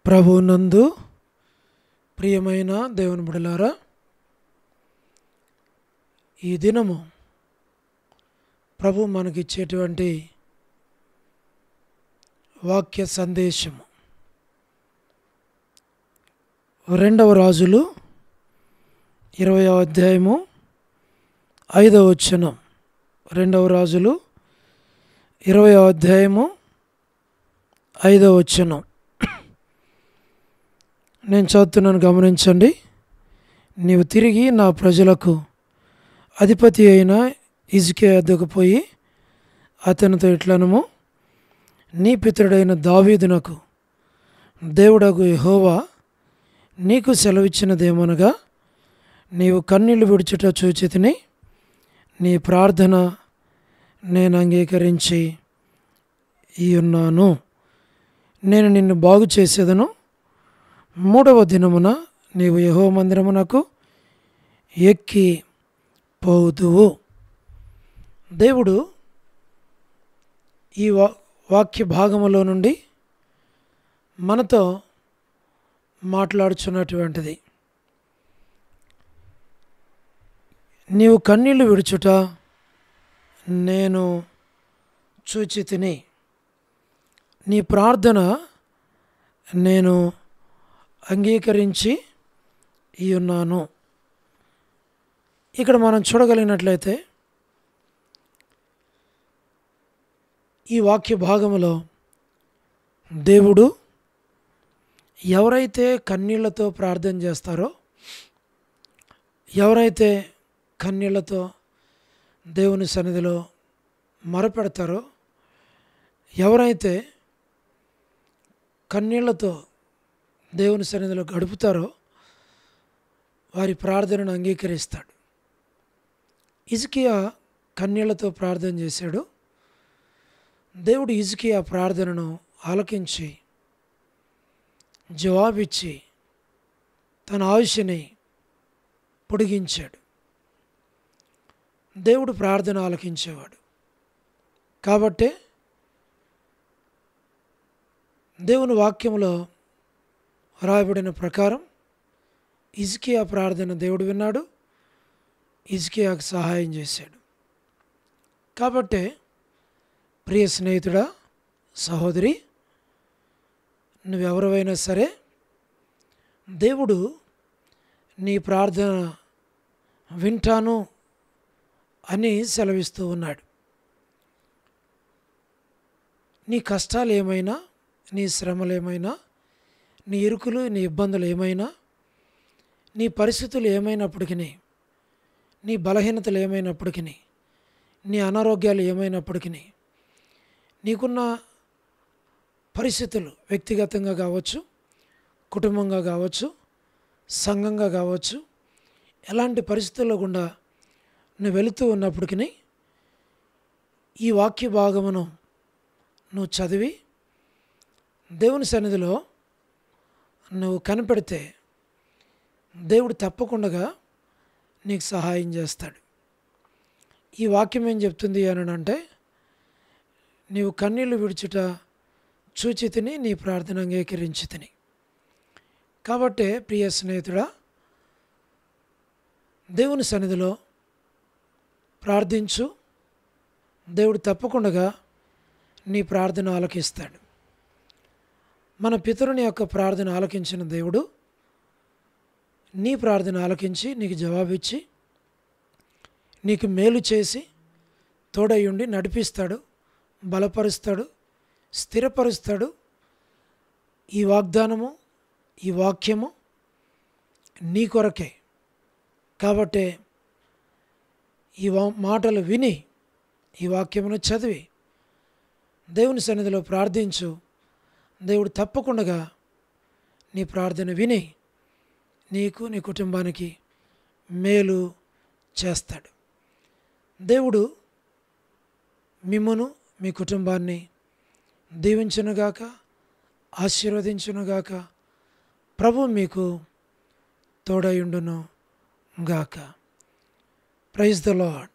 ప్రభువునందు ప్రియమైన దేవుని బిడ్డలారా, ఈ దినము ప్రభు మనకిచ్చేటువంటి వాక్య సందేశము 2వ రాజులు 20వ అధ్యాయము 5వ వచనం. 2వ రాజులు 20వ అధ్యాయము 5వ వచనం నేను చదువుతున్నాను, గమనించండి. నీవు తిరిగి నా ప్రజలకు అధిపతి అయిన హిజ్కియా వద్దకు పోయి అతనితో ఇట్లనము, నీ పితరుడైన దావీదునకు దేవుడగు యెహోవా నీకు సెలవిచ్చినదేమనగా, నీవు కన్నీళ్లు విడుచుట చూచితిని, నీ ప్రార్థన నేను అంగీకరించి ఉన్నాను. నేను నిన్ను బాగు చేసేదను. 3వ దినమున నీవు యెహోవా మందిరమునకు ఎక్కి పోదువు. దేవుడు ఈ వాక్య భాగములో నుండి మనతో మాట్లాడుచున్నటువంటిది. నీవు కన్నీళ్లు విడుచుట నేను చూచితిని, నీ ప్రార్థన నేను అంగీకరించి ఉన్నాను. ఇక్కడ మనం చూడగలిగినట్లయితే ఈ వాక్య భాగములో దేవుడు ఎవరైతే కన్నీళ్లతో ప్రార్థన చేస్తారో, ఎవరైతే కన్నీళ్లతో దేవుని సన్నిధిలో మొరపెడతారో, ఎవరైతే కన్నీళ్లతో దేవుని సన్నిధిలో గడుపుతారో వారి ప్రార్థనను అంగీకరిస్తాడు. హిజ్కియా కన్నీళ్లతో ప్రార్థన చేశాడు. దేవుడు హిజ్కియా ప్రార్థనను ఆలకించి జవాబిచ్చి తన ఆయుష్ని పొడిగించాడు. దేవుడు ప్రార్థన ఆలకించేవాడు కాబట్టే దేవుని వాక్యంలో రాయబడిన ప్రకారం హిజ్కియా ప్రార్థన దేవుడు విన్నాడు, హిజ్కియాకు సహాయం చేశాడు. కాబట్టే ప్రియ స్నేహితుడా, సహోదరి, నువ్వెవరైనా సరే దేవుడు నీ ప్రార్థన వింటాను అని సెలవిస్తూ ఉన్నాడు. నీ కష్టాలు ఏమైనా, నీ శ్రమలు ఏమైనా, నీ ఇరుకులు, నీ ఇబ్బందులు ఏమైనా, నీ పరిస్థితులు ఏమైనప్పటికీ, నీ బలహీనతలు ఏమైనప్పటికీ, నీ అనారోగ్యాలు ఏమైనప్పటికీ, నీకున్న పరిస్థితులు వ్యక్తిగతంగా కావచ్చు, కుటుంబంగా కావచ్చు, సంఘంగా కావచ్చు, ఎలాంటి పరిస్థితుల్లో గుండా నువ్వు వెళుతూ ఉన్నప్పటికీ ఈ వాక్య భాగమును నువ్వు చదివి దేవుని సన్నిధిలో నువ్వు కనిపెడితే దేవుడు తప్పకుండా నీకు సహాయం చేస్తాడు. ఈ వాక్యం ఏం చెప్తుంది అని అంటే, నీవు కన్నీళ్లు విడుచుట చూచితిని, నీ ప్రార్థన అంగీకరించితిని. కాబట్టే ప్రియ స్నేహితుడా, దేవుని సన్నిధిలో ప్రార్థించు. దేవుడు తప్పకుండా నీ ప్రార్థన ఆలకిస్తాడు. మన పితరుని యొక్క ప్రార్థన ఆలకించిన దేవుడు నీ ప్రార్థన ఆలకించి నీకు జవాబిచ్చి నీకు మేలు చేసి తోడయ్యుండి నడిపిస్తాడు, బలపరుస్తాడు, స్థిరపరుస్తాడు. ఈ వాగ్దానము, ఈ వాక్యము నీ కొరకే. కాబట్టే ఈ మాటలు విని, ఈ వాక్యమును చదివి దేవుని సన్నిధిలో ప్రార్థించు. దేవుడు తప్పకుండా నీ ప్రార్థన విని నీకు, నీ కుటుంబానికి మేలు చేస్తాడు. దేవుడు మిమ్మును, మీ కుటుంబాన్ని దీవించునుగాక, ఆశీర్వదించునుగాక. ప్రభు మీకు తోడయుండును గాక. Praise the lord.